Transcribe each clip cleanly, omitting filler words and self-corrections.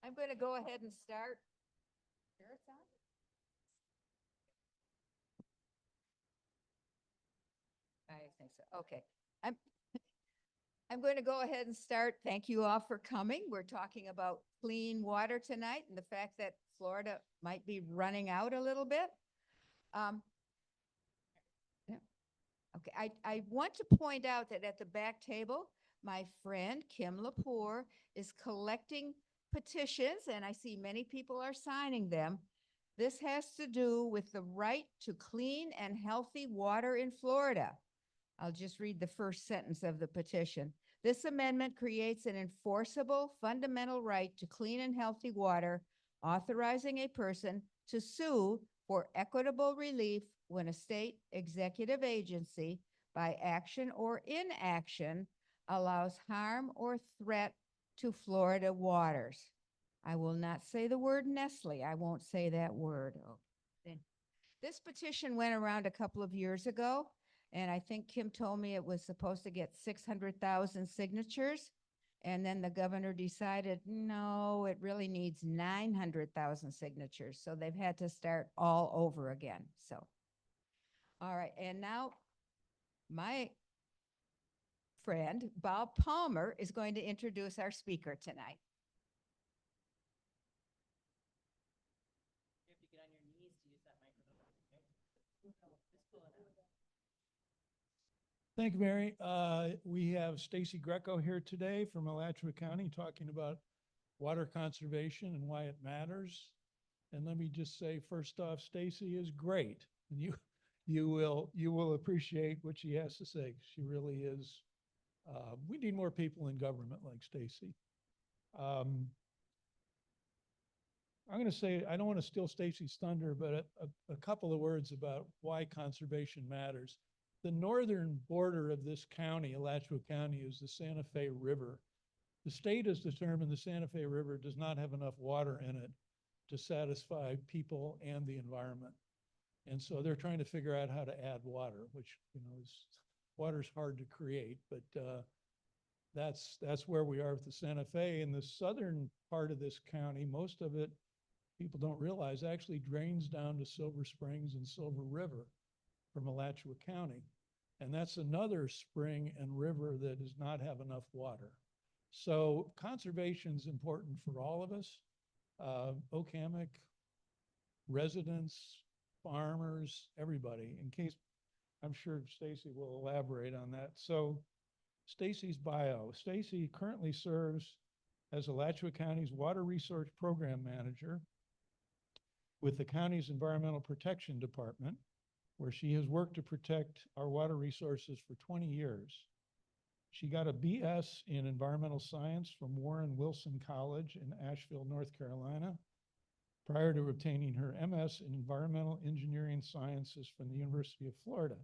I'm going to go ahead and start. Sure it's on? I think so. Okay. I'm I'm going to go ahead and start. Thank you all for coming. We're talking about clean water tonight and the fact that Florida might be running out a little bit. Yeah. Okay, I want to point out that at the back table, my friend Kim Lepore is collecting petitions, and I see many people are signing them. This has to do with the right to clean and healthy water in Florida. I'll just read the first sentence of the petition. This amendment creates an enforceable fundamental right to clean and healthy water, authorizing a person to sue for equitable relief when a state executive agency, by action or inaction, allows harm or threat to Florida waters. I will not say the word Nestle. I won't say that word. Oh. This petition went around a couple of years ago, and I think Kim told me it was supposed to get 600,000 signatures. And then the governor decided, no, it really needs 900,000 signatures. So they've had to start all over again. So, all right. And now my friend, Bob Palmer, is going to introduce our speaker tonight. You have to get on your knees to use that microphone. Just pull it out. Thank you, Mary. We have Stacy Greco here today from Alachua County talking about water conservation and why it matters. And let me just say, first off, Stacy is great. And you will appreciate what she has to say. She really is. We need more people in government like Stacy. I'm going to say, I don't want to steal Stacy's thunder, but a couple of words about why conservation matters. The northern border of this county, Alachua County, is the Santa Fe River. The state has determined the Santa Fe River does not have enough water in it to satisfy people and the environment. And so they're trying to figure out how to add water, which, water's hard to create, but that's where we are with the Santa Fe. In the southern part of this county, most of it, people don't realize, actually drains down to Silver Springs and Silver River from Alachua County. And that's another spring and river that does not have enough water. So conservation is important for all of us. Oak Hammock residents, farmers, everybody, in case, I'm sure Stacy will elaborate on that. So Stacy's bio. Stacy currently serves as Alachua County's Water Resource Program Manager with the county's Environmental Protection Department, where she has worked to protect our water resources for 20 years. She got a BS in environmental science from Warren Wilson College in Asheville, North Carolina, prior to obtaining her MS in environmental engineering sciences from the University of Florida.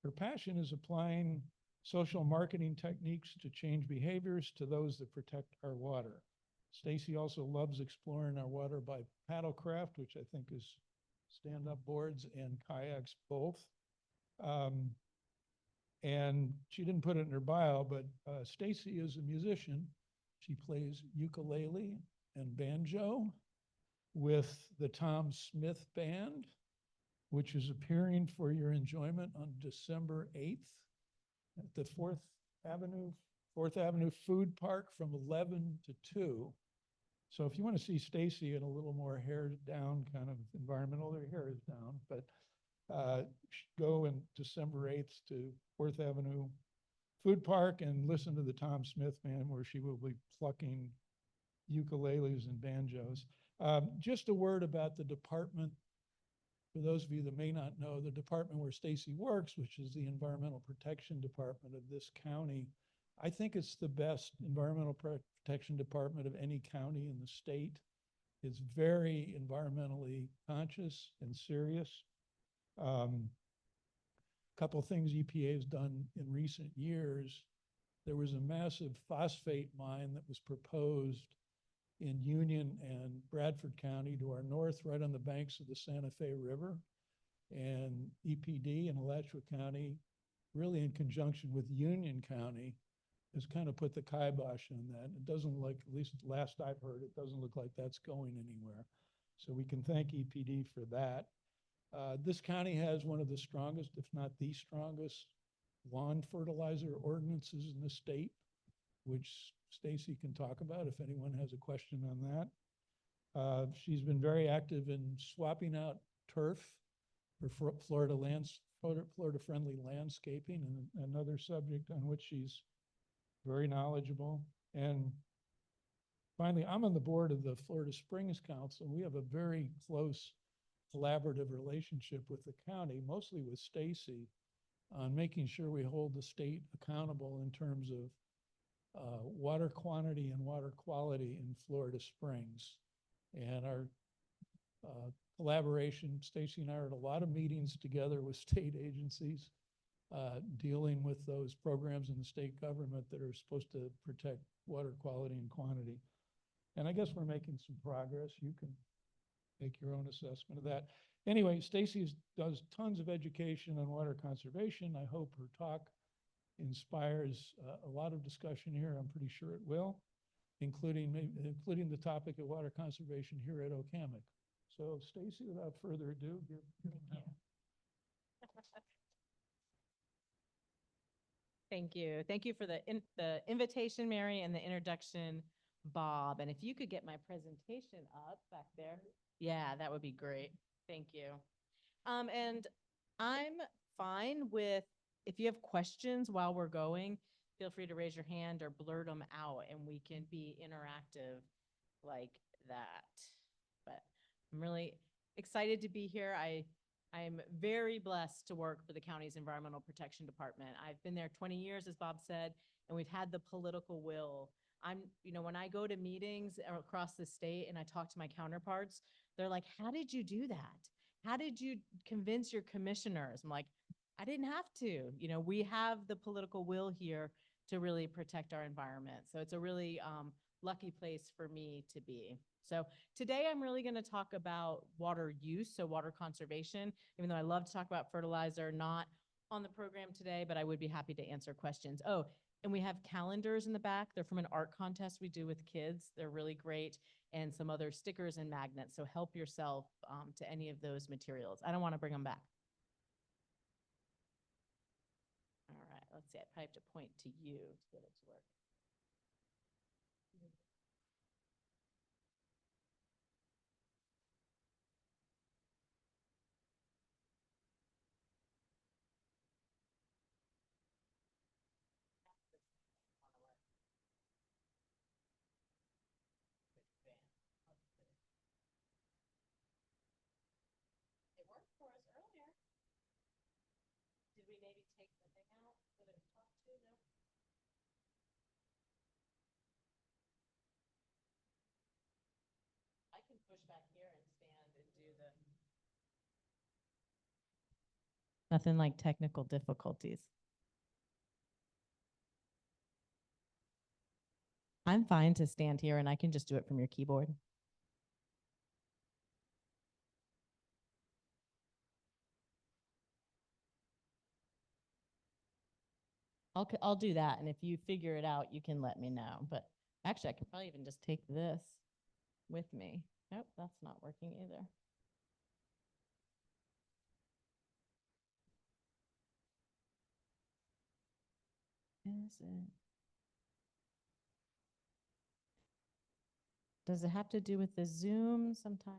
Her passion is applying social marketing techniques to change behaviors to those that protect our water. Stacy also loves exploring our water by paddlecraft, which I think is stand-up boards and kayaks both. And she didn't put it in her bio, but Stacy is a musician. She plays ukulele and banjo with the Tom Smith Band, which is appearing for your enjoyment on December 8th at the Fourth Avenue Food Park from 11 to 2. So if you want to see Stacy in a little more hair down kind of environmental, her hair is down, but go in December 8th to Fourth Avenue Food Park and listen to the Tom Smith Band, where she will be plucking ukuleles and banjos. Just a word about the department. For those of you that may not know, the department where Stacy works, which is the Environmental Protection Department of this county, I think it's the best environmental protection department of any county in the state. It's very environmentally conscious and serious. Couple of things EPA has done in recent years. There was a massive phosphate mine that was proposed in Union and Bradford County to our north, right on the banks of the Santa Fe River. And EPD and Alachua County, really in conjunction with Union County, has kind of put the kibosh on that. It doesn't look, at least last I've heard, it doesn't look like that's going anywhere. So we can thank EPD for that. This county has one of the strongest, if not the strongest, lawn fertilizer ordinances in the state, which Stacy can talk about if anyone has a question on that. She's been very active in swapping out turf for Florida-friendly landscaping, and another subject on which she's very knowledgeable. And finally, I'm on the board of the Florida Springs Council. We have a very close collaborative relationship with the county, mostly with Stacy, on making sure we hold the state accountable in terms of water quantity and water quality in Florida Springs. And our collaboration, Stacy and I are at a lot of meetings together with state agencies dealing with those programs in the state government that are supposed to protect water quality and quantity. And I guess we're making some progress. You can make your own assessment of that. Anyway, Stacy does tons of education on water conservation. I hope her talk inspires a lot of discussion here. I'm pretty sure it will, including the topic of water conservation here at Hammock. So Stacy, without further ado, Thank you. Thank you for the invitation, Mary, and the introduction, Bob. And if you could get my presentation up back there. Yeah, that would be great. Thank you. And I'm fine with, if you have questions while we're going, feel free to raise your hand or blurt them out and we can be interactive like that. But I'm really excited to be here. I'm very blessed to work for the county's Environmental Protection Department. I've been there 20 years, as Bob said, and we've had the political will. When I go to meetings across the state and I talk to my counterparts, they're like, how did you do that? How did you convince your commissioners? I'm like, I didn't have to. We have the political will here to really protect our environment. So it's a really lucky place for me to be. So today I'm really going to talk about water use, so water conservation, even though I love to talk about fertilizer, not on the program today, but I would be happy to answer questions. Oh, and we have calendars in the back. They're from an art contest we do with kids. They're really great. And some other stickers and magnets. So help yourself to any of those materials. I don't want to bring them back. All right, let's see. I probably have to point to you to get it to work. It worked for us earlier. Did we maybe take the thing out that it talked to? No. I can push back here and stand and do the. Nothing like technical difficulties. I'm fine to stand here and I can just do it from your keyboard. I'll do that. And if you figure it out, you can let me know. But actually, I could probably even just take this with me. Nope, that's not working either. Is it? Does it have to do with the Zoom sometime?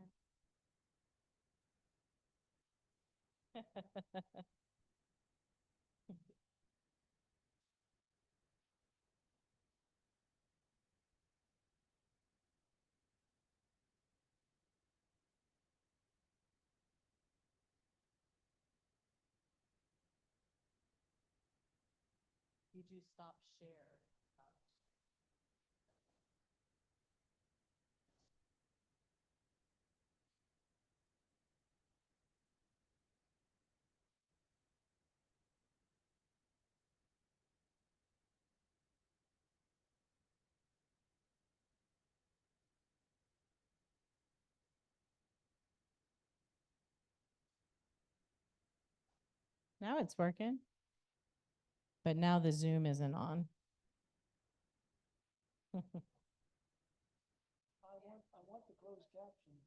Did you stop share? Now it's working. But now the Zoom isn't on. I want the closed captions.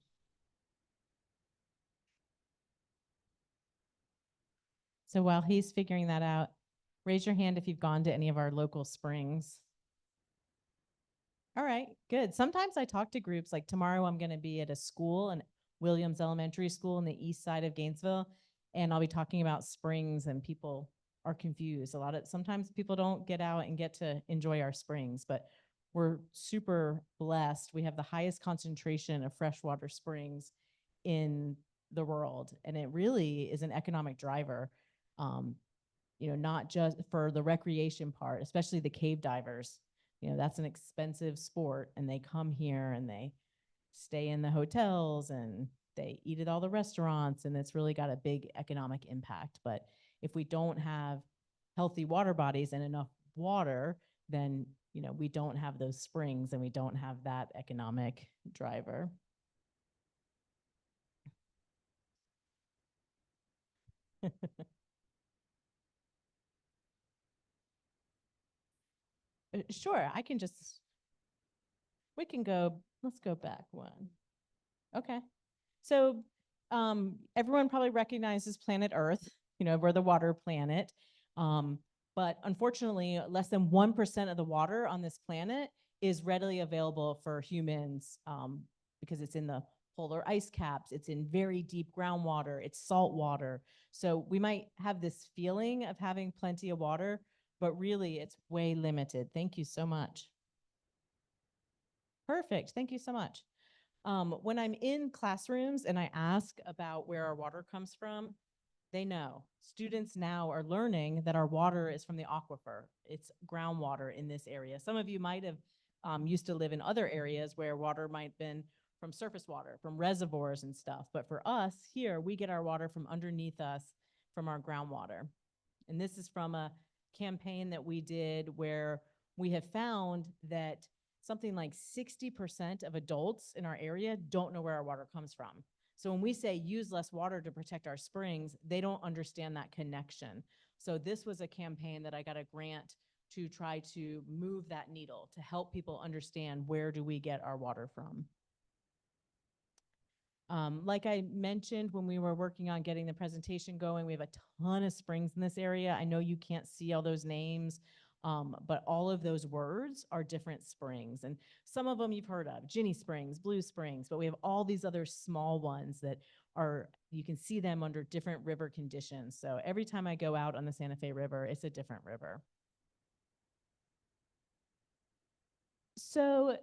So while he's figuring that out, raise your hand if you've gone to any of our local springs. All right, good. Sometimes I talk to groups, like tomorrow I'm going to be at a school, and Williams Elementary School in the east side of Gainesville, and I'll be talking about springs, and people are confused. Sometimes people don't get out and get to enjoy our springs, but we're super blessed. We have the highest concentration of freshwater springs in the world, and it really is an economic driver. Um, not just for the recreation part, especially the cave divers. That's an expensive sport, and they come here and they stay in the hotels and they eat at all the restaurants, and it's really got a big economic impact. But if we don't have healthy water bodies and enough water, then we don't have those springs and we don't have that economic driver. Sure, let's go back one. Okay. So everyone probably recognizes planet Earth. We're the water planet. But unfortunately, less than 1% of the water on this planet is readily available for humans, because it's in the polar ice caps, it's in very deep groundwater, it's salt water. So we might have this feeling of having plenty of water, but really it's way limited. Thank you so much. Perfect. Thank you so much. When I'm in classrooms and I ask about where our water comes from, they know. Students now are learning that our water is from the aquifer. It's groundwater in this area. Some of you might have used to live in other areas where water might have been from surface water, from reservoirs and stuff. But for us here, we get our water from underneath us, from our groundwater. And this is from a campaign that we did where we have found that something like 60% of adults in our area don't know where our water comes from. So when we say use less water to protect our springs, they don't understand that connection. So this was a campaign that I got a grant to try to move that needle, to help people understand where do we get our water from. Like I mentioned when we were working on getting the presentation going, we have a ton of springs in this area. I know you can't see all those names, but all of those words are different springs. And some of them you've heard of, Ginny Springs, Blue Springs, but we have all these other small ones that you can see them under different river conditions. So every time I go out on the Santa Fe River, it's a different river. So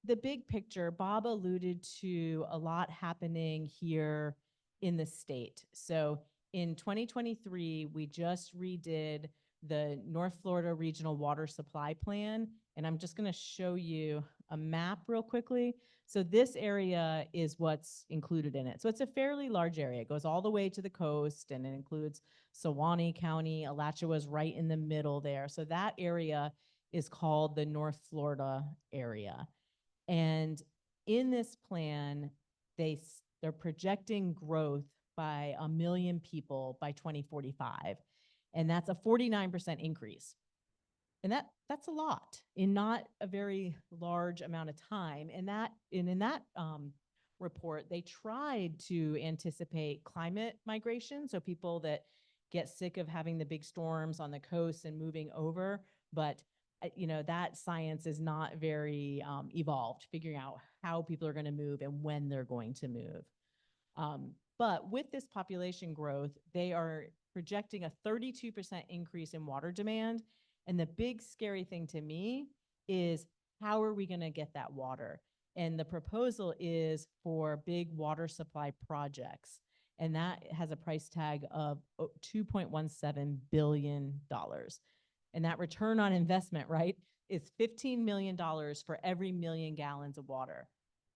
the big picture, Bob alluded to a lot happening here in the state. So in 2023, we just redid the North Florida Regional Water Supply Plan. And I'm just going to show you a map real quickly. So this area is what's included in it. So it's a fairly large area. It goes all the way to the coast, and it includes Sewanee County. Alachua is right in the middle there. So that area is called the North Florida area. And in this plan, they're projecting growth by 1 million people by 2045. And that's a 49% increase. And that's a lot in not a very large amount of time. And in that report, they tried to anticipate climate migration. So people that get sick of having the big storms on the coast and moving over, but that science is not very evolved, figuring out how people are going to move and when they're going to move. But with this population growth, they are projecting a 32% increase in water demand. And the big scary thing to me is, how are we going to get that water? And the proposal is for big water supply projects. And that has a price tag of $2.17 billion. And that return on investment, right, is $15 million for every 1 million gallons of water.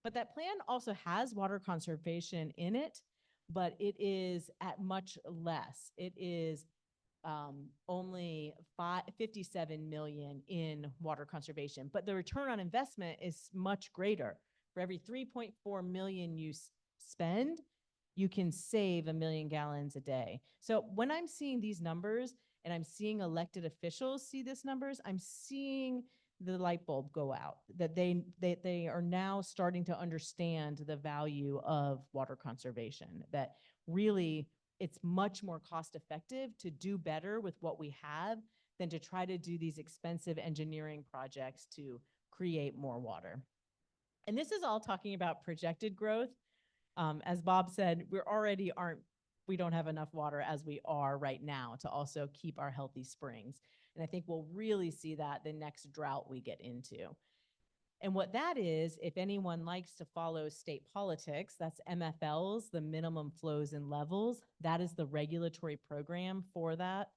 But that plan also has water conservation in it, but it is at much less. It is only 57 million in water conservation, but the return on investment is much greater. For every 3.4 million you spend, you can save 1 million gallons a day. So when I'm seeing these numbers and I'm seeing elected officials see these numbers, I'm seeing the light bulb go out, that they are now starting to understand the value of water conservation, that really it's much more cost effective to do better with what we have than to try to do these expensive engineering projects to create more water. And this is all talking about projected growth. As Bob said, we don't have enough water as we are right now to also keep our healthy springs. And I think we'll really see that the next drought we get into. And what that is, if anyone likes to follow state politics, that's MFLs, the minimum flows and levels. That is the regulatory program for that.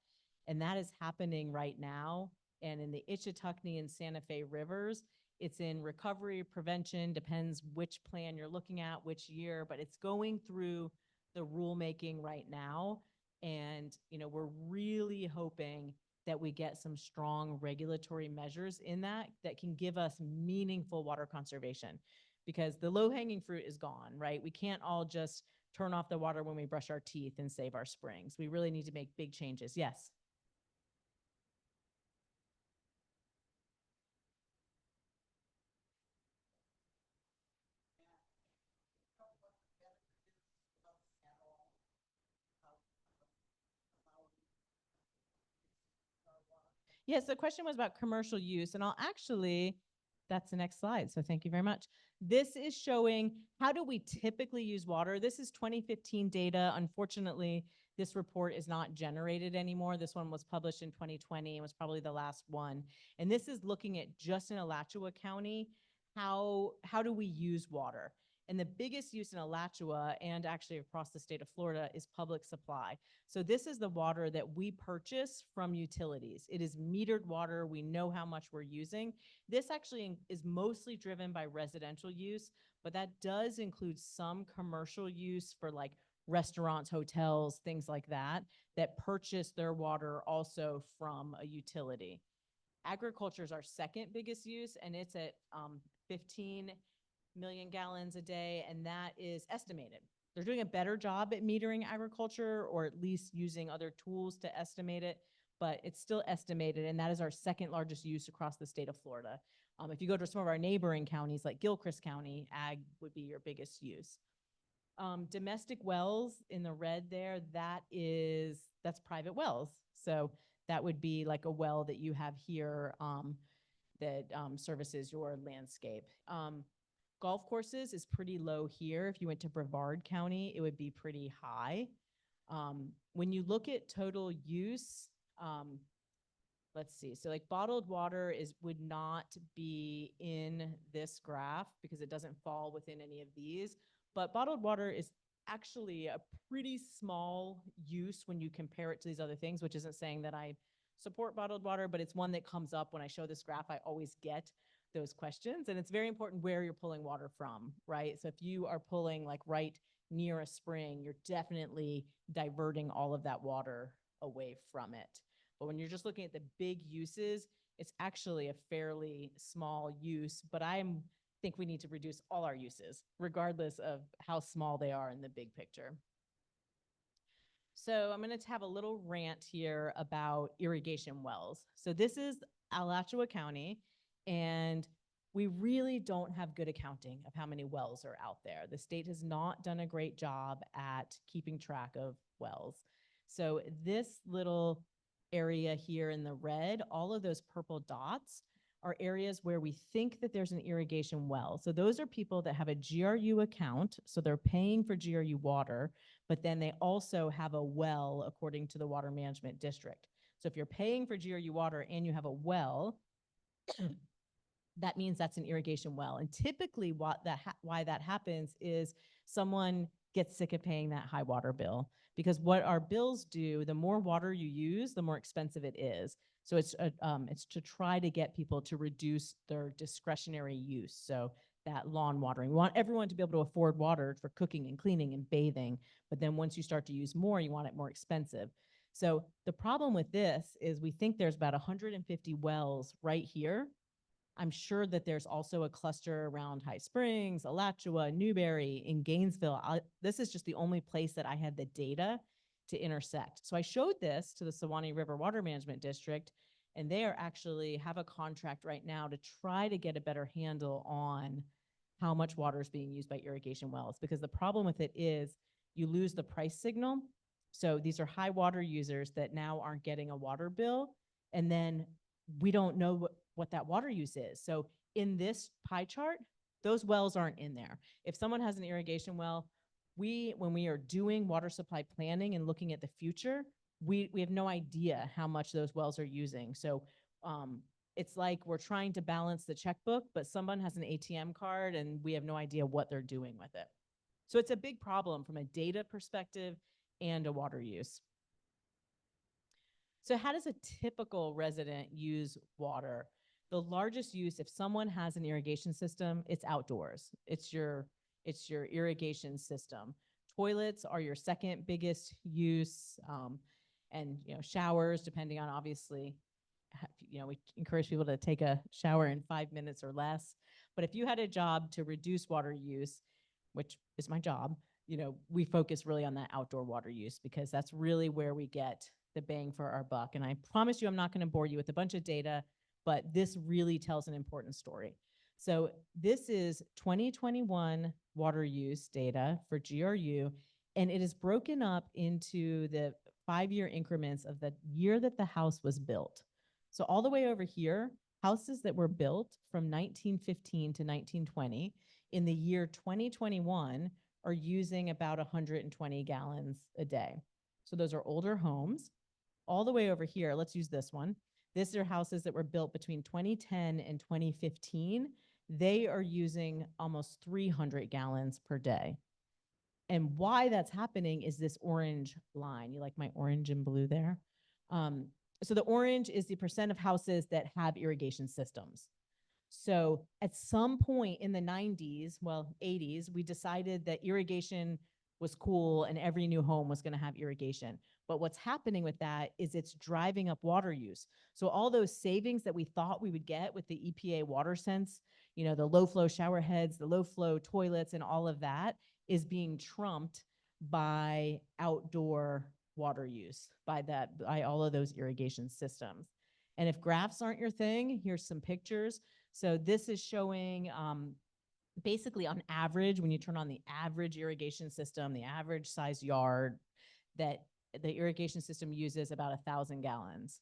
And that is happening right now. And in the Ichetucknee and Santa Fe rivers, it's in recovery, prevention, depends which plan you're looking at, which year, but it's going through the rulemaking right now. And, we're really hoping that we get some strong regulatory measures in that can give us meaningful water conservation, because the low-hanging fruit is gone, right? We can't all just turn off the water when we brush our teeth and save our springs. We really need to make big changes. Yes. Yes, the question was about commercial use, and that's the next slide, so thank you very much. This is showing how do we typically use water. This is 2015 data. Unfortunately, this report is not generated anymore. This one was published in 2020 and was probably the last one. And this is looking at just in Alachua County, how do we use water? And the biggest use in Alachua and actually across the state of Florida is public supply. So this is the water that we purchase from utilities. It is metered water. We know how much we're using. This actually is mostly driven by residential use, but that does include some commercial use for like restaurants, hotels, things like that purchase their water also from a utility. Agriculture is our second biggest use, and it's at 15 million gallons a day, and that is estimated. They're doing a better job at metering agriculture, or at least using other tools to estimate it, but it's still estimated, and that is our second largest use across the state of Florida. If you go to some of our neighboring counties, like Gilchrist County, ag would be your biggest use. Domestic wells in the red there, that's private wells. So that would be like a well that you have here that services your landscape. Golf courses is pretty low here. If you went to Brevard County, it would be pretty high. When you look at total use, let's see. So like bottled water would not be in this graph because it doesn't fall within any of these. But bottled water is actually a pretty small use when you compare it to these other things, which isn't saying that I support bottled water, but it's one that comes up when I show this graph. I always get those questions, and it's very important where you're pulling water from, right? So if you are pulling like right near a spring, you're definitely diverting all of that water away from it. But when you're just looking at the big uses, it's actually a fairly small use, but I think we need to reduce all our uses, regardless of how small they are in the big picture. So I'm going to have a little rant here about irrigation wells. So this is Alachua County, and we really don't have good accounting of how many wells are out there. The state has not done a great job at keeping track of wells. So this little area here in the red, all of those purple dots are areas where we think that there's an irrigation well. So those are people that have a GRU account, so they're paying for GRU water, but then they also have a well according to the Water Management District. So if you're paying for GRU water and you have a well, that means that's an irrigation well. And typically why that happens is someone gets sick of paying that high water bill, because what our bills do, the more water you use, the more expensive it is. So it's to try to get people to reduce their discretionary use. So that lawn watering, we want everyone to be able to afford water for cooking and cleaning and bathing. But then once you start to use more, you want it more expensive. So the problem with this is we think there's about 150 wells right here. I'm sure that there's also a cluster around High Springs, Alachua, Newberry, in Gainesville. This is just the only place that I had the data to intersect. So I showed this to the Suwannee River Water Management District, And they are actually have a contract right now to try to get a better handle on how much water is being used by irrigation wells. Because the problem with it is you lose the price signal. So these are high water users that now aren't getting a water bill. And then we don't know what that water use is. So in this pie chart, those wells aren't in there. If someone has an irrigation well, when we are doing water supply planning and looking at the future, we have no idea how much those wells are using. So it's like we're trying to balance the checkbook, but someone has an ATM card and we have no idea what they're doing with it. So it's a big problem from a data perspective and a water use. So how does a typical resident use water? The largest use, if someone has an irrigation system, it's outdoors. It's your irrigation system. Toilets are your second biggest use, and showers, depending on obviously, we encourage people to take a shower in 5 minutes or less. But if you had a job to reduce water use, which is my job, we focus really on that outdoor water use because that's really where we get the bang for our buck. And I promise you, I'm not going to bore you with a bunch of data, but this really tells an important story. So this is 2021 water use data for GRU, and it is broken up into the 5-year increments of the year that the house was built. So all the way over here, houses that were built from 1915 to 1920 in the year 2021 are using about 120 gallons a day. So those are older homes. All the way over here, let's use this one. These are houses that were built between 2010 and 2015. They are using almost 300 gallons per day. And why that's happening is this orange line. You like my orange and blue there? So the orange is the percent of houses that have irrigation systems. So at some point in the 90s, well, 80s, we decided that irrigation was cool and every new home was going to have irrigation. But what's happening with that is it's driving up water use. So all those savings that we thought we would get with the EPA water sense, the low flow shower heads, the low flow toilets, and all of that is being trumped by outdoor water use, by all of those irrigation systems. And if graphs aren't your thing, here's some pictures. So this is showing basically on average, when you turn on the average irrigation system, the average size yard, that the irrigation system uses about 1,000 gallons.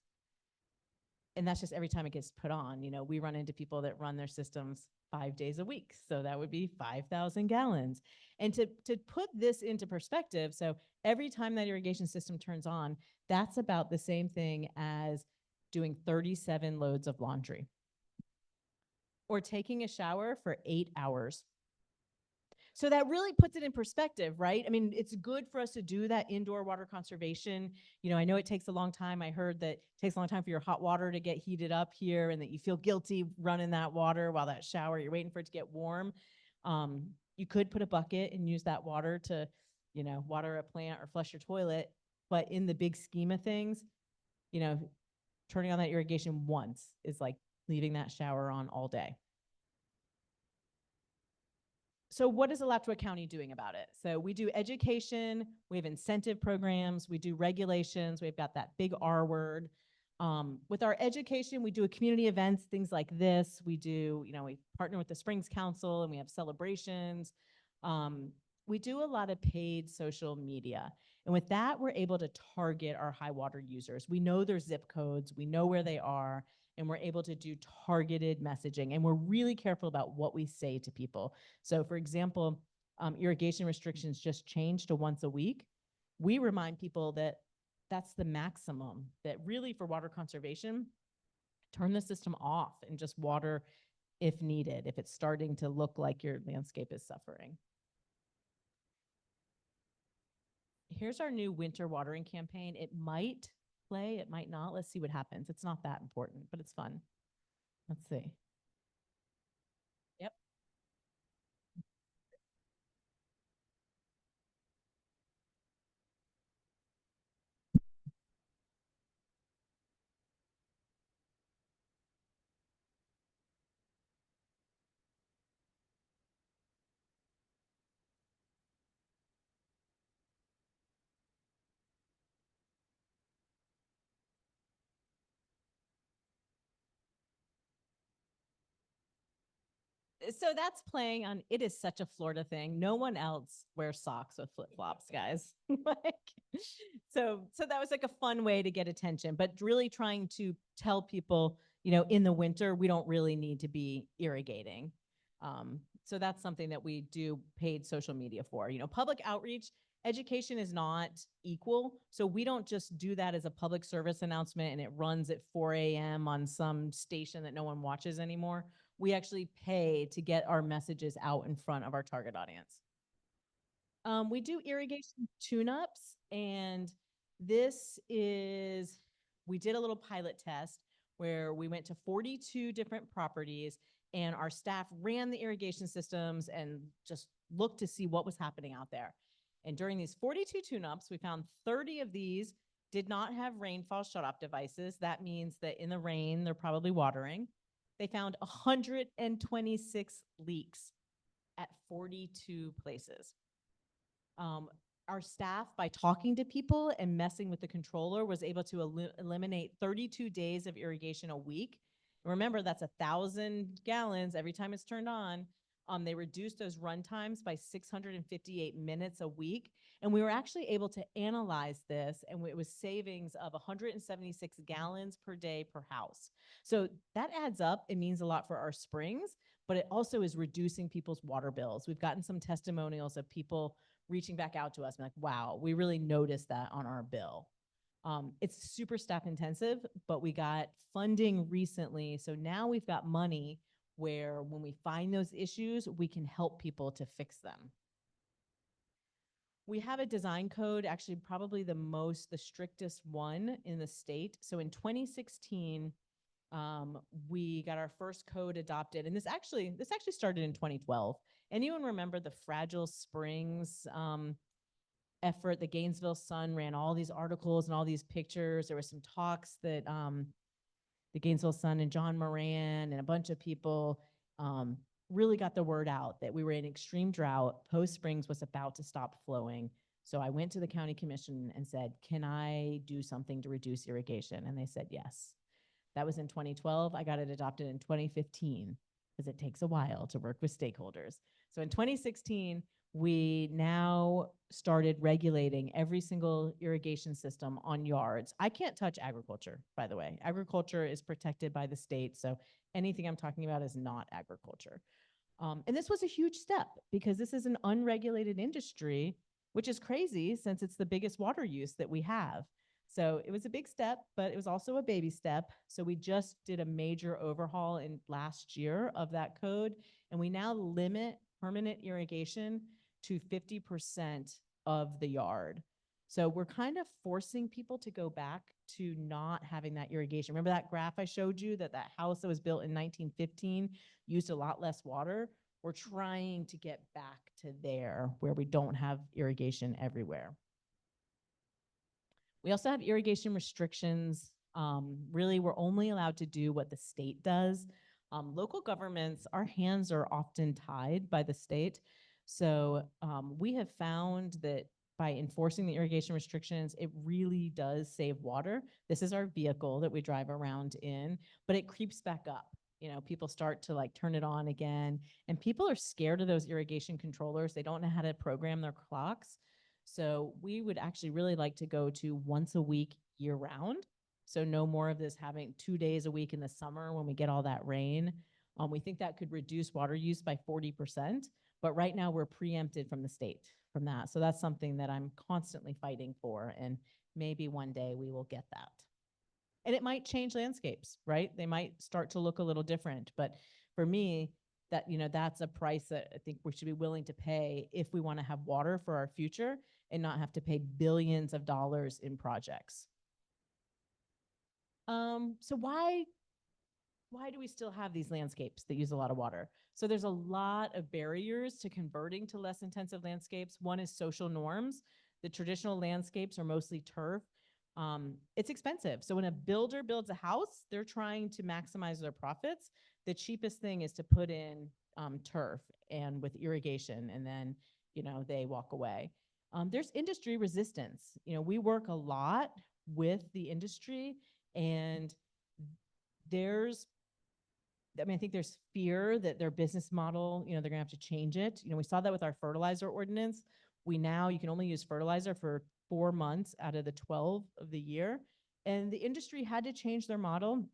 And that's just every time it gets put on. We run into people that run their systems 5 days a week. So that would be 5,000 gallons. And to put this into perspective, so every time that irrigation system turns on, that's about the same thing as doing 37 loads of laundry or taking a shower for 8 hours. So that really puts it in perspective, right? I mean, it's good for us to do that indoor water conservation. I know it takes a long time. I heard that it takes a long time for your hot water to get heated up here and that you feel guilty running that water while that shower, you're waiting for it to get warm. You could put a bucket and use that water to, water a plant or flush your toilet. But in the big scheme of things, turning on that irrigation once is like leaving that shower on all day. So what is Alachua County doing about it? So we do education, we have incentive programs, we do regulations, we've got that big R word. With our education, we do community events, things like this. We do, we partner with the Springs Council and we have celebrations. We do a lot of paid social media. And with that, we're able to target our high water users. We know their zip codes, we know where they are, and we're able to do targeted messaging. And we're really careful about what we say to people. So for example, irrigation restrictions just changed to once a week. We remind people that that's the maximum, that really for water conservation, turn the system off and just water if needed, if it's starting to look like your landscape is suffering. Here's our new winter watering campaign. It might play, it might not. Let's see what happens. It's not that important, but it's fun. Let's see. Yep. So that's playing on, it is such a Florida thing. No one else wears socks with flip flops, guys. Like, so that was like a fun way to get attention, but really trying to tell people, in the winter, we don't really need to be irrigating. So that's something that we do paid social media for. Public outreach, education is not equal. So we don't just do that as a public service announcement and it runs at 4 a.m. on some station that no one watches anymore. We actually pay to get our messages out in front of our target audience. We do irrigation tune-ups, and we did a little pilot test where we went to 42 different properties and our staff ran the irrigation systems and just looked to see what was happening out there. And during these 42 tune-ups, we found 30 of these did not have rainfall shut-off devices. That means that in the rain, they're probably watering. They found 126 leaks at 42 places. Our staff, by talking to people and messing with the controller, was able to eliminate 32 days of irrigation a week. Remember, that's 1,000 gallons every time it's turned on. They reduced those run times by 658 minutes a week. And we were actually able to analyze this, and it was savings of 176 gallons per day per house. So that adds up. It means a lot for our springs, but it also is reducing people's water bills. We've gotten some testimonials of people reaching back out to us and like, wow, we really noticed that on our bill. It's super staff intensive, but we got funding recently. So now we've got money where when we find those issues, we can help people to fix them. We have a design code, actually probably the strictest one in the state. So in 2016, we got our first code adopted, and this actually started in 2012. Anyone remember the Fragile Springs effort? The Gainesville Sun ran all these articles and all these pictures. There were some talks that the Gainesville Sun and John Moran and a bunch of people really got the word out that we were in extreme drought. Post Springs was about to stop flowing. So I went to the county commission and said, can I do something to reduce irrigation? And they said yes. That was in 2012. I got it adopted in 2015 because it takes a while to work with stakeholders. So in 2016, we now started regulating every single irrigation system on yards. I can't touch agriculture, by the way. Agriculture is protected by the state. So anything I'm talking about is not agriculture. And this was a huge step because this is an unregulated industry, which is crazy since it's the biggest water use that we have. So it was a big step, but it was also a baby step. So we just did a major overhaul in last year of that code, and we now limit permanent irrigation to 50% of the yard. So we're kind of forcing people to go back to not having that irrigation. Remember that graph I showed you that house that was built in 1915 used a lot less water? We're trying to get back to there where we don't have irrigation everywhere. We also have irrigation restrictions. Really, we're only allowed to do what the state does. Local governments, our hands are often tied by the state. So we have found that by enforcing the irrigation restrictions, it really does save water. This is our vehicle that we drive around in, but it creeps back up. People start to like turn it on again, and people are scared of those irrigation controllers. They don't know how to program their clocks. So we would actually really like to go to once a week year round. So no more of this having 2 days a week in the summer when we get all that rain. We think that could reduce water use by 40%, but right now we're preempted from the state from that. So that's something that I'm constantly fighting for, and maybe one day we will get that. And it might change landscapes, right? They might start to look a little different, but for me, that's a price that I think we should be willing to pay if we want to have water for our future and not have to pay billions of dollars in projects. So why do we still have these landscapes that use a lot of water? So there's a lot of barriers to converting to less intensive landscapes. One is social norms. The traditional landscapes are mostly turf. It's expensive. So when a builder builds a house, they're trying to maximize their profits. The cheapest thing is to put in turf and with irrigation, and then, they walk away. There's industry resistance. We work a lot with the industry, and there's I mean, I think there's fear that their business model, they're gonna have to change it. We saw that with our fertilizer ordinance. You can only use fertilizer for 4 months out of the 12 of the year. And the industry had to change their model.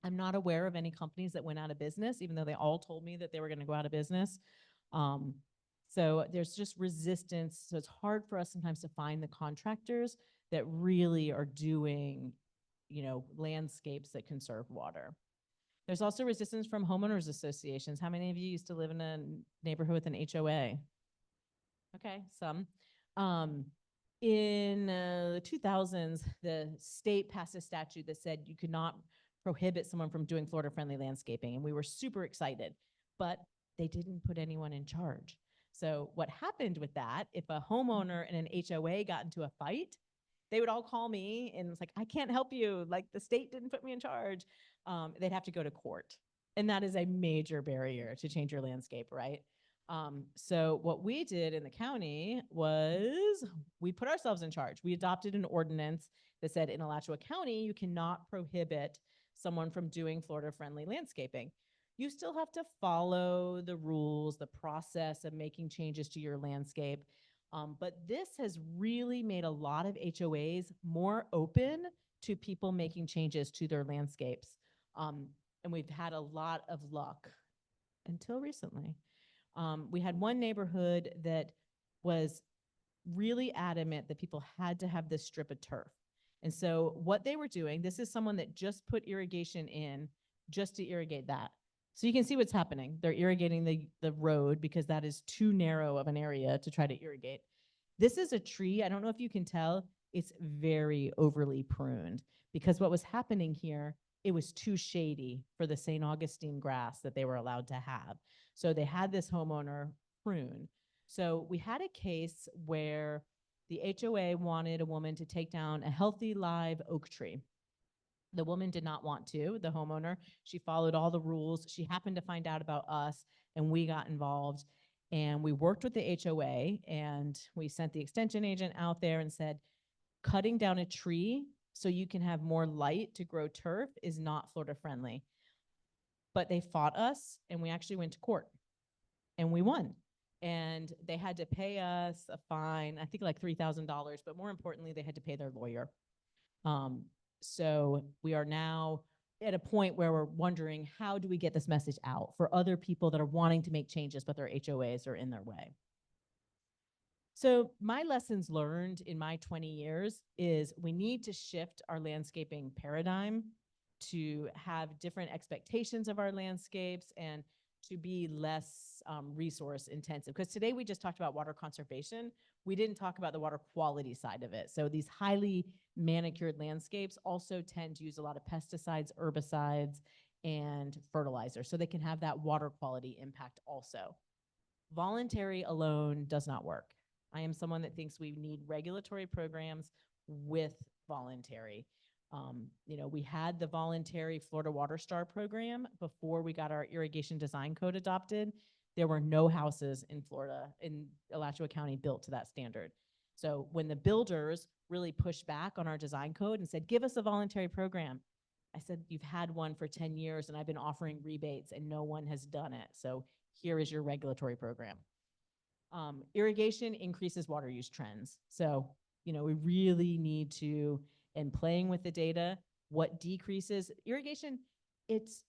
I'm not aware of any companies that went out of business, even though they all told me that they were gonna go out of business. Um, so there's just resistance. So it's hard for us sometimes to find the contractors that really are doing, landscapes that conserve water. There's also resistance from homeowners associations. How many of you used to live in a neighborhood with an HOA? Okay, some. In the 2000s, the state passed a statute that said you could not prohibit someone from doing Florida-friendly landscaping, and we were super excited, but they didn't put anyone in charge. So what happened with that, if a homeowner and an HOA got into a fight, they would all call me and it's like, I can't help you. Like the state didn't put me in charge. They'd have to go to court. And that is a major barrier to change your landscape, right? So what we did in the county was we put ourselves in charge. We adopted an ordinance that said in Alachua County, you cannot prohibit someone from doing Florida-friendly landscaping. You still have to follow the rules, the process of making changes to your landscape. But this has really made a lot of HOAs more open to people making changes to their landscapes. And we've had a lot of luck until recently. We had one neighborhood that was really adamant that people had to have this strip of turf. And so what they were doing, this is someone that just put irrigation in just to irrigate that. So you can see what's happening. They're irrigating the road because that is too narrow of an area to try to irrigate. This is a tree. I don't know if you can tell. It's very overly pruned because what was happening here, it was too shady for the St. Augustine grass that they were allowed to have. So they had this homeowner prune. So we had a case where the HOA wanted a woman to take down a healthy live oak tree. The woman did not want to, the homeowner. She followed all the rules. She happened to find out about us and we got involved and we worked with the HOA and we sent the extension agent out there and said, cutting down a tree so you can have more light to grow turf is not Florida friendly. But they fought us and we actually went to court and we won. And they had to pay us a fine, I think like $3,000, but more importantly, they had to pay their lawyer. So we are now at a point where we're wondering, how do we get this message out for other people that are wanting to make changes, but their HOAs are in their way? So my lessons learned in my 20 years is we need to shift our landscaping paradigm to have different expectations of our landscapes and to be less resource intensive. Because today we just talked about water conservation. We didn't talk about the water quality side of it. So these highly manicured landscapes also tend to use a lot of pesticides, herbicides, and fertilizer. So they can have that water quality impact also. Voluntary alone does not work. I am someone that thinks we need regulatory programs with voluntary. We had the voluntary Florida Water Star program before we got our irrigation design code adopted. There were no houses in Florida, in Alachua County, built to that standard. So when the builders really pushed back on our design code and said, give us a voluntary program, I said, you've had one for 10 years and I've been offering rebates and no one has done it. So here is your regulatory program. Irrigation increases water use trends. So, we really need to, and playing with the data, what decreases irrigation, it's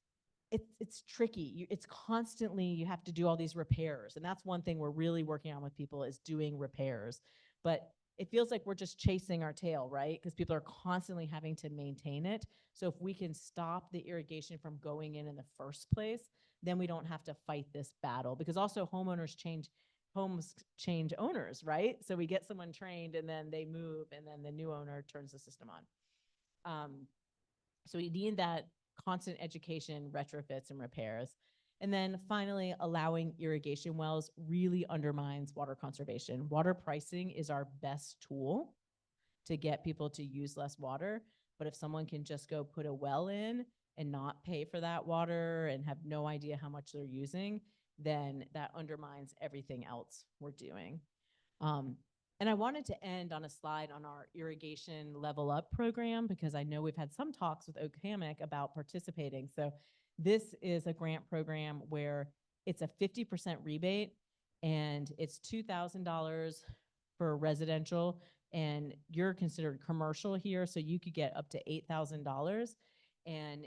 tricky. It's constantly, you have to do all these repairs. And that's one thing we're really working on with people is doing repairs. But it feels like we're just chasing our tail, right? Because people are constantly having to maintain it. So if we can stop the irrigation from going in the first place, then we don't have to fight this battle. Because also homes change owners, right? So we get someone trained and then they move and then the new owner turns the system on. So we need that constant education, retrofits, and repairs. And then finally, allowing irrigation wells really undermines water conservation. Water pricing is our best tool to get people to use less water. But if someone can just go put a well in and not pay for that water and have no idea how much they're using, then that undermines everything else we're doing. And I wanted to end on a slide on our irrigation level up program, because I know we've had some talks with Oak Hammock about participating. So this is a grant program where it's a 50% rebate, and it's $2,000 for residential, and you're considered commercial here, so you could get up to $8,000. And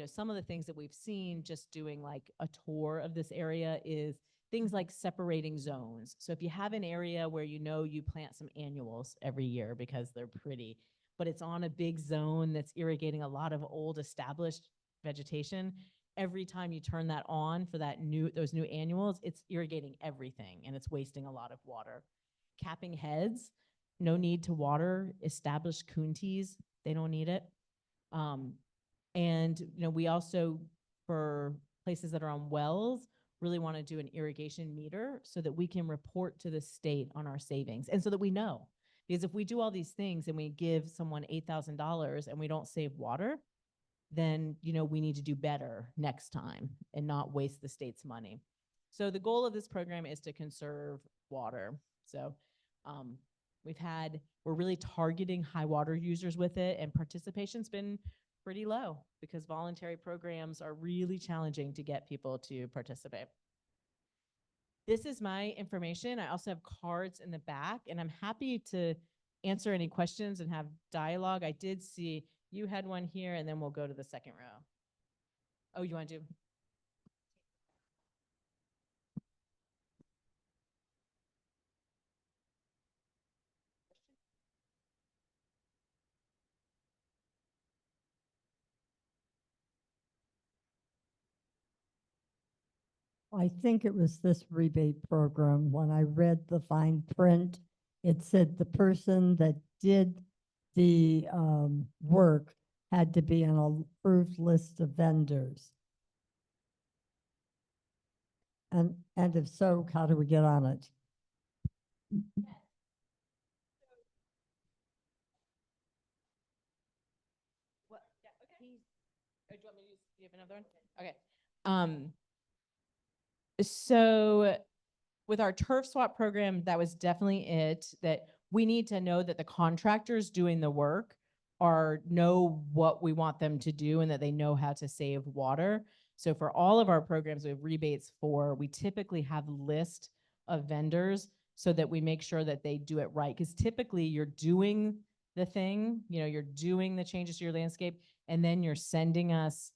some of the things that we've seen just doing like a tour of this area is things like separating zones. So if you have an area where you plant some annuals every year because they're pretty, but it's on a big zone that's irrigating a lot of old established vegetation, every time you turn that on for those new annuals, it's irrigating everything and it's wasting a lot of water. Capping heads, no need to water established counties, they don't need it. And we also, for places that are on wells, really want to do an irrigation meter so that we can report to the state on our savings, and so that we know. Because if we do all these things and we give someone $8,000 and we don't save water, then we need to do better next time and not waste the state's money. So the goal of this program is to conserve water. So we're really targeting high water users with it, and participation's been pretty low because voluntary programs are really challenging to get people to participate. This is my information. I also have cards in the back, and I'm happy to answer any questions and have dialogue. I did see you had one here, and then we'll go to the second row. Oh, you want to do? I think it was this rebate program. When I read the fine print, it said the person that did the work had to be on an approved list of vendors. And if so, how do we get on it? Well, yeah, okay. Do you want me to use, do you have another one? Okay. So with our turf swap program, that was definitely it, that we need to know that the contractors doing the work know what we want them to do and that they know how to save water. So for all of our programs, we have rebates we typically have a list of vendors so that we make sure that they do it right. Because typically you're doing the thing, you're doing the changes to your landscape, and then you're sending us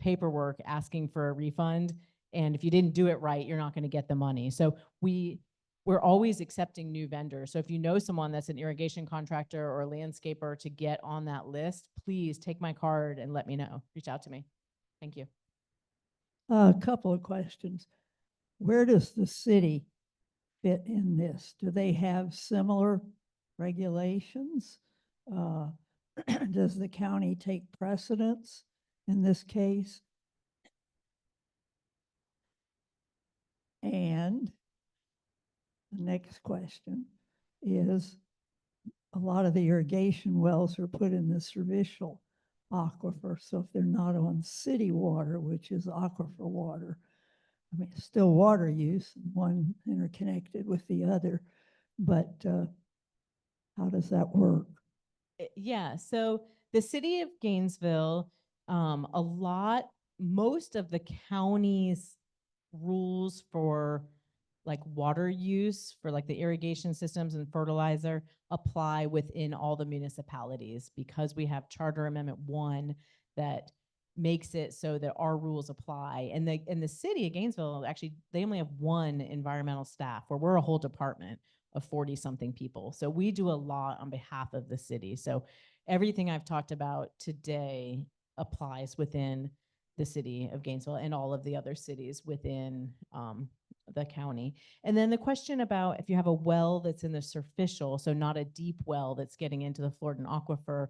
paperwork asking for a refund. And if you didn't do it right, you're not going to get the money. So we're always accepting new vendors. So if you know someone that's an irrigation contractor or a landscaper to get on that list, please take my card and let me know. Reach out to me. Thank you. A couple of questions. Where does the city fit in this? Do they have similar regulations? Does the county take precedence in this case? And the next question is, a lot of the irrigation wells are put in the servicial aquifer. So if they're not on city water, which is aquifer water, I mean, it's still water use, one interconnected with the other, but how does that work? Yeah, so the city of Gainesville, most of the county's rules for like water use for like the irrigation systems and fertilizer apply within all the municipalities, because we have Charter Amendment 1 that makes it so that our rules apply. And the city of Gainesville, actually, they only have one environmental staff, where we're a whole department of 40 something people. So we do a lot on behalf of the city. So everything I've talked about today applies within the city of Gainesville and all of the other cities within the county. And then the question about if you have a well that's in the surficial, so not a deep well that's getting into the Floridan aquifer.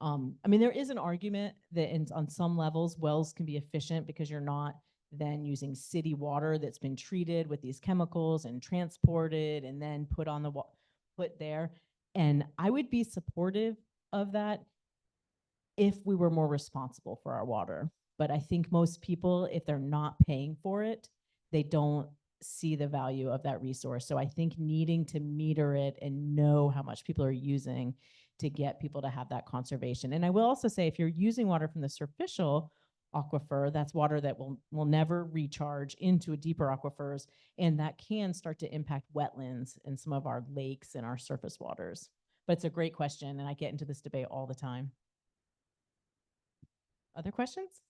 I mean, there is an argument that on some levels, wells can be efficient because you're not then using city water that's been treated with these chemicals and transported and then put there. And I would be supportive of that if we were more responsible for our water. But I think most people, if they're not paying for it, they don't see the value of that resource. So I think needing to meter it and know how much people are using to get people to have that conservation. And I will also say, if you're using water from the superficial aquifer, that's water that will never recharge into a deeper aquifers, and that can start to impact wetlands and some of our lakes and our surface waters. But it's a great question, and I get into this debate all the time. Other questions?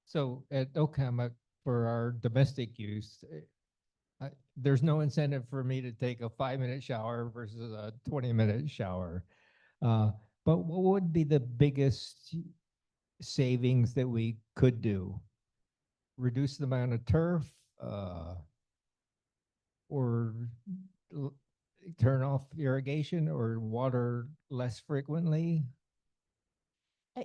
So at Hammock, for our domestic use, there's no incentive for me to take a 5-minute shower versus a 20-minute shower. But what would be the biggest savings that we could do? Reduce the amount of turf, or turn off irrigation, or water less frequently?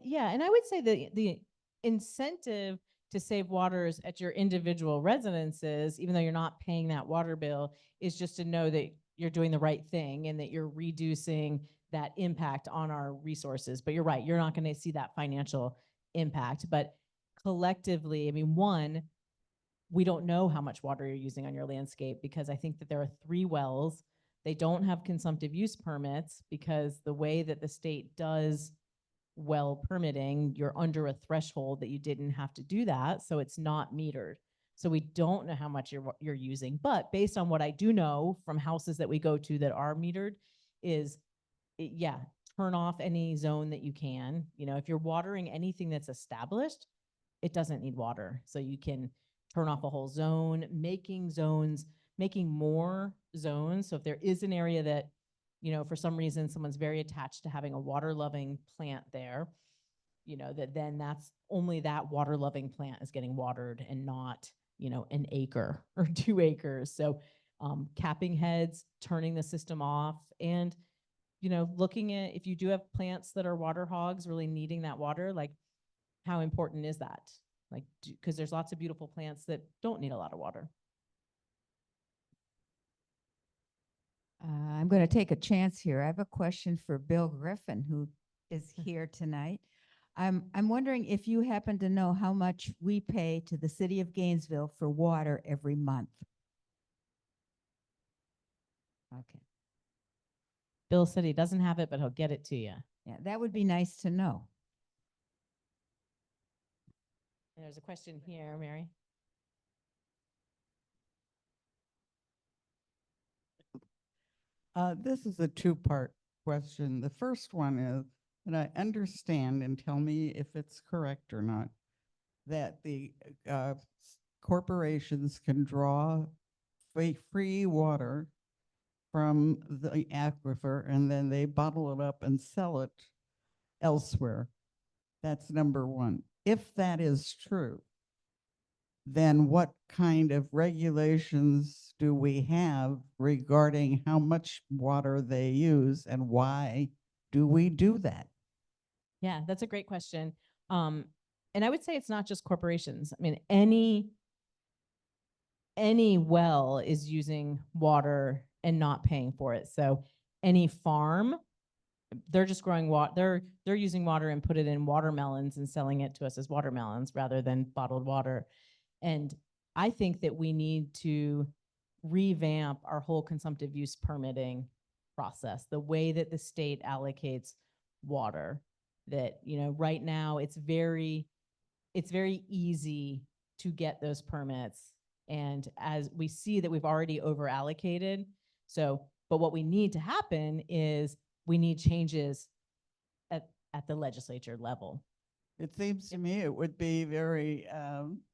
Yeah, and I would say the incentive to save waters at your individual residences, even though you're not paying that water bill, is just to know that you're doing the right thing and that you're reducing that impact on our resources. But you're right, you're not going to see that financial impact. But collectively, I mean, one, we don't know how much water you're using on your landscape, because I think that there are 3 wells. They don't have consumptive use permits because the way that the state does well permitting, you're under a threshold that you didn't have to do that. So it's not metered. So we don't know how much you're using. But based on what I do know from houses that we go to that are metered is, yeah, turn off any zone that you can. You know, if you're watering anything that's established, it doesn't need water. So you can turn off a whole zone, making more zones. So if there is an area that, you know, for some reason someone's very attached to having a water loving plant there, you know, then that's only that water loving plant is getting watered and not, you know, an acre or 2 acres. So capping heads, turning the system off, and, you know, looking at if you do have plants that are water hogs really needing that water, like how important is that? Like, because there's lots of beautiful plants that don't need a lot of water. I'm going to take a chance here. I have a question for Bill Griffin, who is here tonight. I'm wondering if you happen to know how much we pay to the city of Gainesville for water every month. Okay. Bill said he doesn't have it, but he'll get it to you. Yeah, that would be nice to know. And there's a question here, Mary. This is a 2-part question. The first one is, and I understand, and tell me if it's correct or not, that the corporations can draw free water from the aquifer, and then they bottle it up and sell it elsewhere. That's number one. If that is true, then what kind of regulations do we have regarding how much water they use, and why do we do that? Yeah, that's a great question. And I would say it's not just corporations. I mean, any well is using water and not paying for it. So any farm, they're just growing water. They're using water and put it in watermelons and selling it to us as watermelons rather than bottled water. And I think that we need to revamp our whole consumptive use permitting process, the way that the state allocates water. That, you know, right now it's very easy to get those permits. And as we see that we've already over allocated. So, but what we need to happen is we need changes at the legislature level. It seems to me it would be very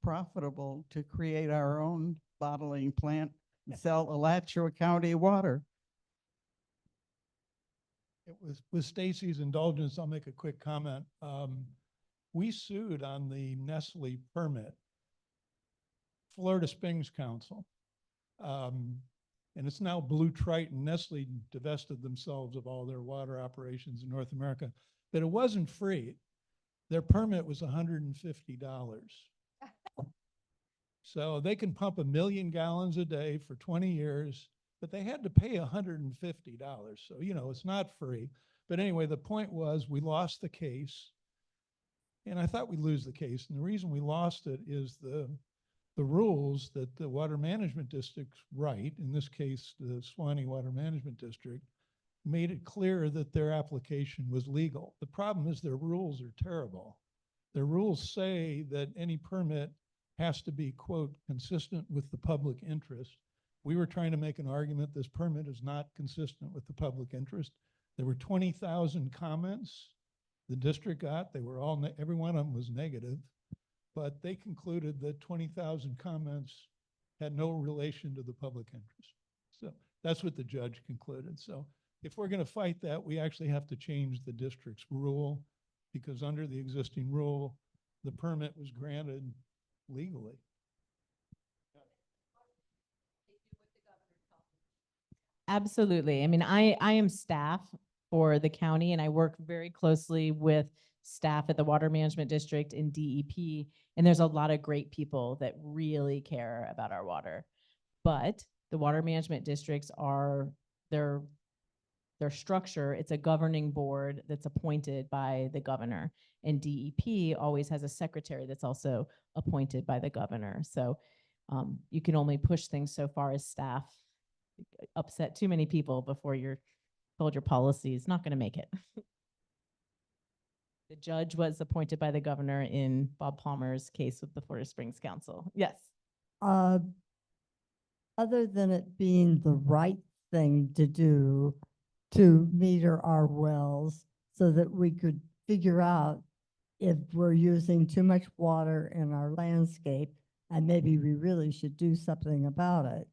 profitable to create our own bottling plant and sell Alachua County water. It was with Stacy's indulgence, I'll make a quick comment. We sued on the Nestle permit, Florida Springs Council. And it's now Blue Triton. Nestle divested themselves of all their water operations in North America, but it wasn't free. Their permit was $150. So they can pump 1 million gallons a day for 20 years, but they had to pay $150. So, you know, it's not free. But anyway, the point was we lost the case. And I thought we'd lose the case. And the reason we lost it is the rules that the Water Management Districts write, in this case, the Suwannee Water Management District, made it clear that their application was legal. The problem is their rules are terrible. Their rules say that any permit has to be, quote, consistent with the public interest. We were trying to make an argument this permit is not consistent with the public interest. There were 20,000 comments the district got. They were all, every one of them was negative, but they concluded that 20,000 comments had no relation to the public interest. So that's what the judge concluded. So if we're going to fight that, we actually have to change the district's rule, because under the existing rule, the permit was granted legally. Absolutely. I mean, I am staff for the county and I work very closely with staff at the Water Management District and DEP. And there's a lot of great people that really care about our water. But the water management districts are their structure, it's a governing board that's appointed by the governor. And DEP always has a secretary that's also appointed by the governor. So you can only push things so far as staff. Upset too many people before you're told your policy is not going to make it. The judge was appointed by the governor in Bob Palmer's case with the Florida Springs Council. Yes. Other than it being the right thing to do to meter our wells so that we could figure out if we're using too much water in our landscape and maybe we really should do something about it.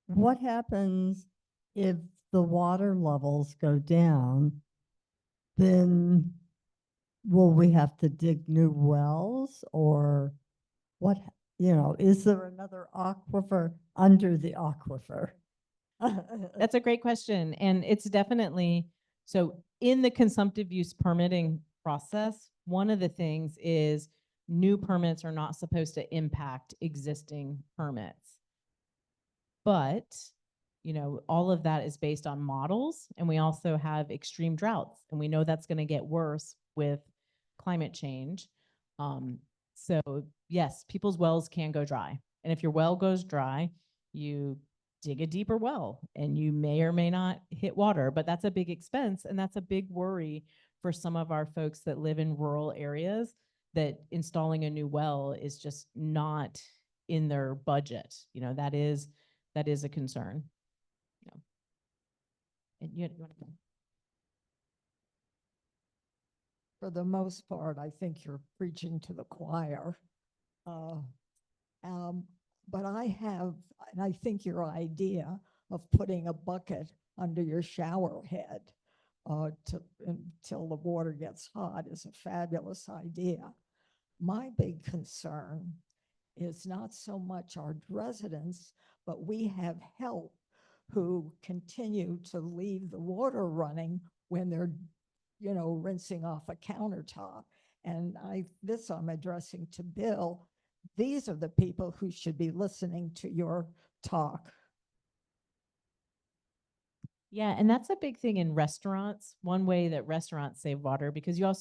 What happens if the water levels go down? Then will we have to dig new wells, or what, is there another aquifer under the aquifer? That's a great question. And it's definitely, so in the consumptive use permitting process, one of the things is new permits are not supposed to impact existing permits. But, all of that is based on models, and we also have extreme droughts, and we know that's going to get worse with climate change. So yes, people's wells can go dry. And if your well goes dry, you dig a deeper well and you may or may not hit water, but that's a big expense. And that's a big worry for some of our folks that live in rural areas, that installing a new well is just not in their budget. That is a concern. And you want to. For the most part, I think you're preaching to the choir. But and I think your idea of putting a bucket under your shower head until the water gets hot is a fabulous idea. My big concern is not so much our residents, but we have help who continue to leave the water running when they're, rinsing off a countertop. And this I'm addressing to Bill. These are the people who should be listening to your talk. Yeah, and that's a big thing in restaurants. One way that restaurants save water, because you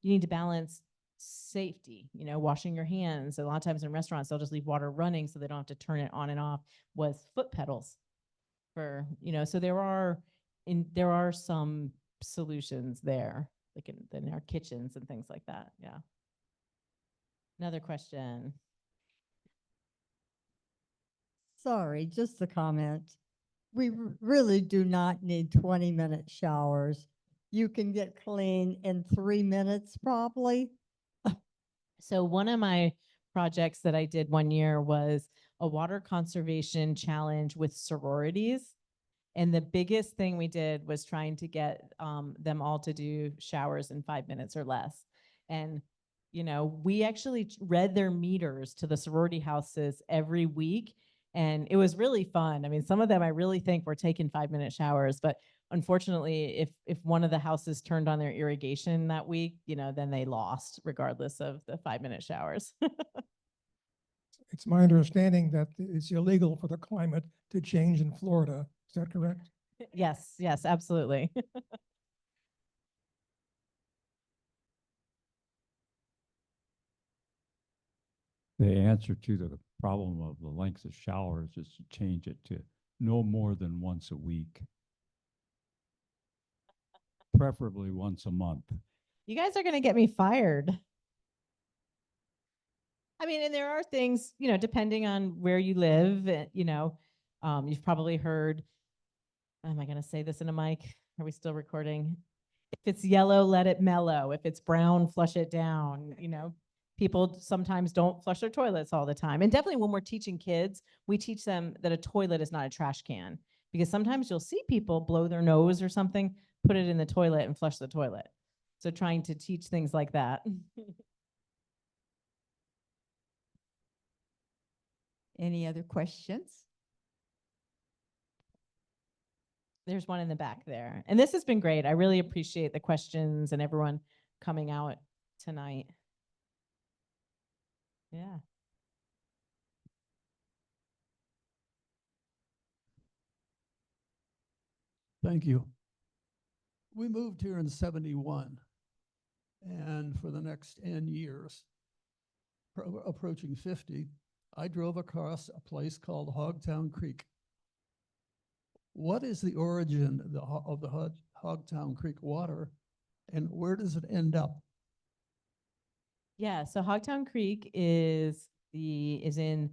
need to balance safety, washing your hands. A lot of times in restaurants, they'll just leave water running so they don't have to turn it on and off with foot pedals so there are some solutions there, like in our kitchens and things like that. Yeah. Another question. Sorry, just a comment. We really do not need 20-minute showers. You can get clean in 3 minutes probably. So one of my projects that I did one year was a water conservation challenge with sororities. And the biggest thing we did was trying to get them all to do showers in 5 minutes or less. And, we actually read their meters to the sorority houses every week. And it was really fun. I mean, some of them I really think were taking 5-minute showers, but unfortunately, if one of the houses turned on their irrigation that week, then they lost regardless of the 5-minute showers. It's my understanding that it's illegal for the climate to change in Florida. Is that correct? Yes, absolutely. The answer to the problem of the length of showers is to change it to no more than once a week. Preferably once a month. You guys are going to get me fired. I mean, and there are things, depending on where you live, you've probably heard, am I going to say this in a mic? Are we still recording? If it's yellow, let it mellow. If it's brown, flush it down. People sometimes don't flush their toilets all the time. And definitely when we're teaching kids, we teach them that a toilet is not a trash can, because sometimes you'll see people blow their nose or something, put it in the toilet and flush the toilet. So trying to teach things like that. Any other questions? There's one in the back there. And this has been great. I really appreciate the questions and everyone coming out tonight. Yeah. Thank you. We moved here in 71, and for the next 10 years, approaching 50, I drove across a place called Hogtown Creek. What is the origin of the Hogtown Creek water, and where does it end up? Yeah, so Hogtown Creek is in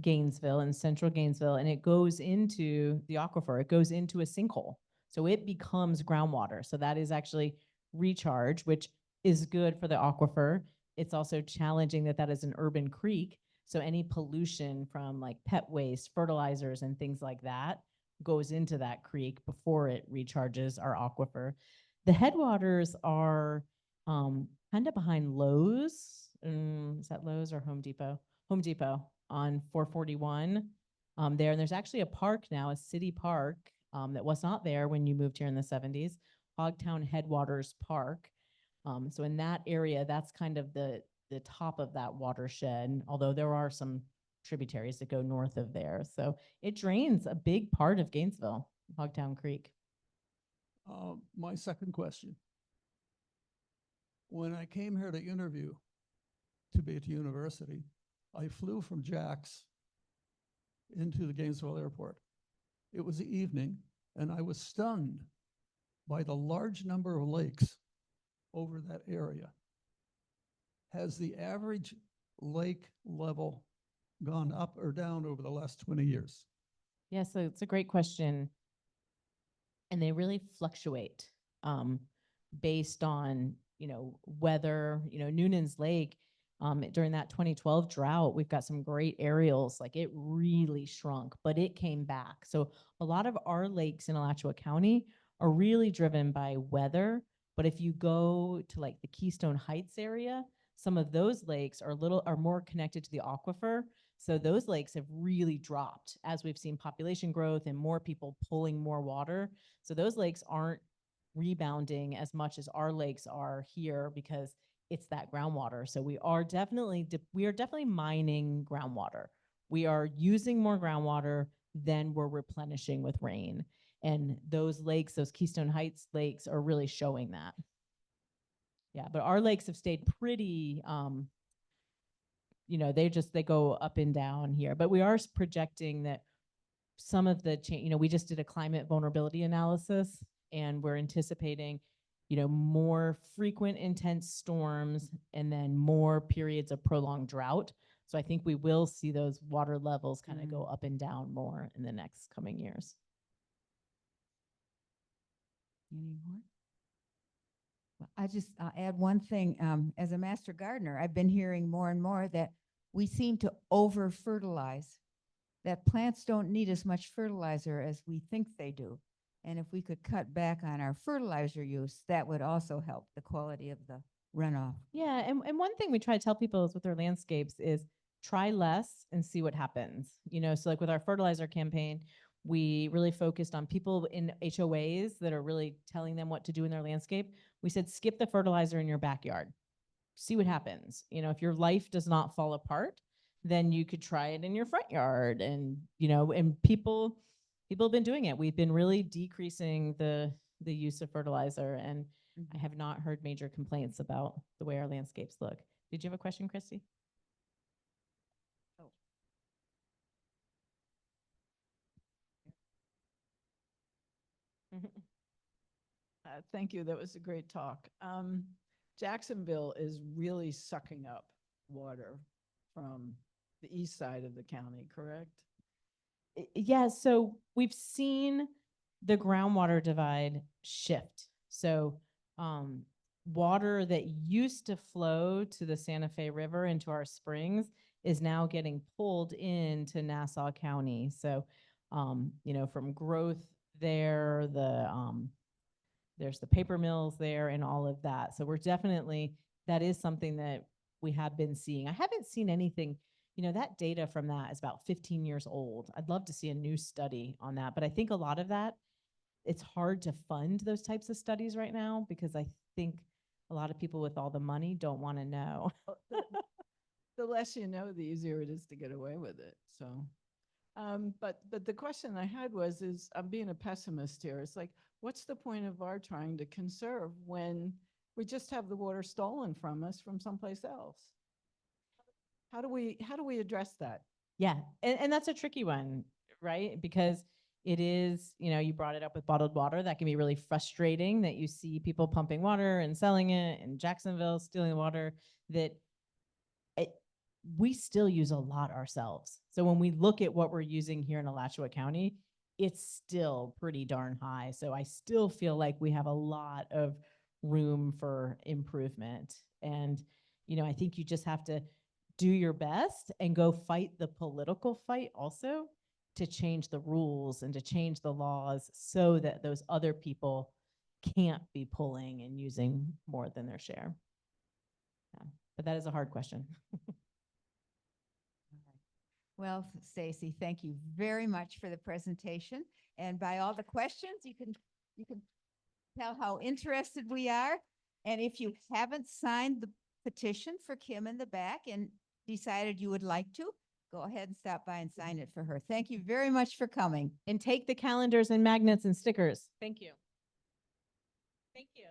Gainesville, in central Gainesville, and it goes into the aquifer. It goes into a sinkhole. So it becomes groundwater. So that is actually recharge, which is good for the aquifer. It's also challenging that is an urban creek. So any pollution from like pet waste, fertilizers, and things like that goes into that creek before it recharges our aquifer. The headwaters are kind of behind Lowe's. Is that Lowe's or Home Depot? Home Depot on 441 there. And there's actually a park now, a city park that was not there when you moved here in the 70s, Hogtown Headwaters Park. So in that area, that's kind of the top of that watershed, although there are some tributaries that go north of there. So it drains a big part of Gainesville, Hogtown Creek. My second question. When I came here to interview to be at university, I flew from Jax into the Gainesville airport. It was the evening, and I was stunned by the large number of lakes over that area. Has the average lake level gone up or down over the last 20 years? Yeah, so it's a great question. And they really fluctuate based on, weather. Noonan's Lake, during that 2012 drought, we've got some great aerials. Like it really shrunk, but it came back. So a lot of our lakes in Alachua County are really driven by weather. But if you go to like the Keystone Heights area, some of those lakes are more connected to the aquifer. So those lakes have really dropped as we've seen population growth and more people pulling more water. So those lakes aren't rebounding as much as our lakes are here because it's that groundwater. So we are definitely mining groundwater. We are using more groundwater than we're replenishing with rain. And those lakes, those Keystone Heights lakes, are really showing that. Yeah, but our lakes have stayed pretty, they go up and down here. But we are projecting that some of the change, we just did a climate vulnerability analysis, and we're anticipating, more frequent intense storms and then more periods of prolonged drought. So I think we will see those water levels kind of go up and down more in the next coming years. Any more? I'll add one thing. As a master gardener, I've been hearing more and more that we seem to over fertilize, that plants don't need as much fertilizer as we think they do. And if we could cut back on our fertilizer use, that would also help the quality of the runoff. Yeah, and one thing we try to tell people is with their landscapes is try less and see what happens. So like with our fertilizer campaign, we really focused on people in HOAs that are really telling them what to do in their landscape. We said, skip the fertilizer in your backyard. See what happens. If your life does not fall apart, then you could try it in your front yard. And, and people have been doing it. We've been really decreasing the use of fertilizer, and I have not heard major complaints about the way our landscapes look. Did you have a question, Christy? Thank you. That was a great talk. Jacksonville is really sucking up water from the east side of the county, correct? Yeah, so we've seen the groundwater divide shift. So water that used to flow to the Santa Fe River into our springs is now getting pulled into Nassau County. So, from growth there, there's the paper mills there and all of that. So that is something that we have been seeing. I haven't seen anything, that data from that is about 15 years old. I'd love to see a new study on that, but I think a lot of that, it's hard to fund those types of studies right now because I think a lot of people with all the money don't want to know. The less you know, the easier it is to get away with it. So, but the question I had I'm being a pessimist here. It's like, what's the point of our trying to conserve when we just have the water stolen from us from someplace else? How do we address that? Yeah, and that's a tricky one, right? Because it is, you brought it up with bottled water. That can be really frustrating that you see people pumping water and selling it in Jacksonville, stealing water that we still use a lot ourselves. So when we look at what we're using here in Alachua County, it's still pretty darn high. So I still feel like we have a lot of room for improvement. And, I think you just have to do your best and go fight the political fight also to change the rules and to change the laws so that those other people can't be pulling and using more than their share. Yeah. But that is a hard question. Well, Stacy, thank you very much for the presentation. And by all the questions, you can tell how interested we are. And if you haven't signed the petition for Kim in the back and decided you would like to, go ahead and stop by and sign it for her. Thank you very much for coming. And take the calendars and magnets and stickers. Thank you. Thank you.